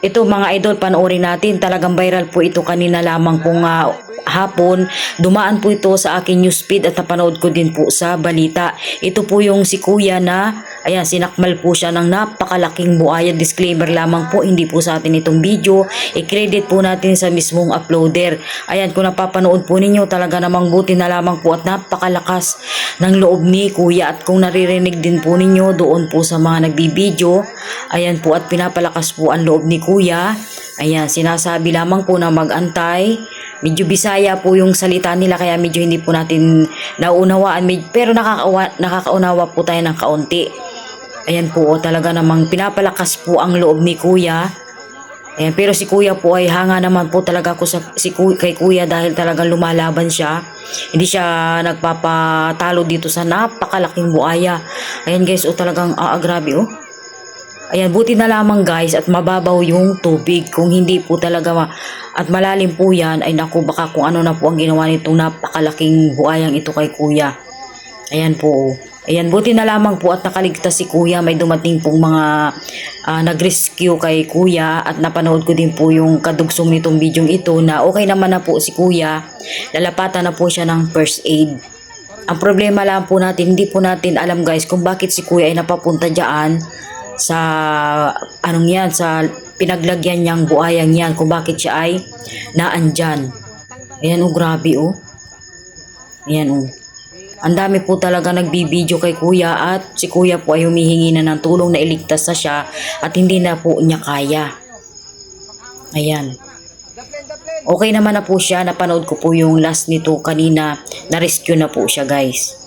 Ito mga idol, panoorin natin. Talagang viral po ito kanina lamang pong hapon. Dumaan po ito sa aking newsfeed at napanood ko din po sa balita. Ito po yung si kuya na, ayan, sinakmal po siya ng napakalaking buhaya. Disclaimer lamang po, hindi po sa atin itong video. I-credit po natin sa mismong uploader. Ayan, kung napapanood po ninyo, talaga namang buti na lamang po at napakalakas ng loob ni kuya. At kung naririnig din po ninyo doon po sa mga nagbibideo, ayan po, at pinapalakas po ang loob ni kuya. Ayan, sinasabi lamang po na mag-antay. Medyo Bisaya po yung salita nila kaya medyo hindi po natin naunawaan. Pero nakakaunawa po tayo ng kaunti. Ayan po, talaga namang pinapalakas po ang loob ni kuya. Ayan, pero si kuya po ay hanga naman po talaga ako kay kuya dahil talagang lumalaban siya. Hindi siya nagpapatalo dito sa napakalaking buhaya. Ayan guys, talagang grabe oh. Ayan, buti na lamang guys at mababaw yung tubig. Kung hindi po talaga at malalim po yan, ay naku, baka kung ano na po ang ginawa nitong napakalaking buhayang ito kay kuya. Ayan po. Ayan, buti na lamang po at nakaligtas si kuya. May dumating pong mga nag-rescue kay kuya at napanood ko din po yung kadugsong nitong bidyong ito na okay naman na po si kuya. Lalapatan na po siya ng first aid. Ang problema lang po natin, hindi po natin alam guys kung bakit si kuya ay napapunta dyan sa anong yan, sa pinaglagyan niyang buhayang yan, kung bakit siya ay naandyan. Ayan oh, grabe oh. Ayan oh. Ang dami po talaga nagbibideo kay kuya at si kuya po ay humihingi na ng tulong na iligtas na siya at hindi na po niya kaya. Ayan. Okay naman na po siya. Napanood ko po yung last nito kanina. Na-rescue na po siya guys.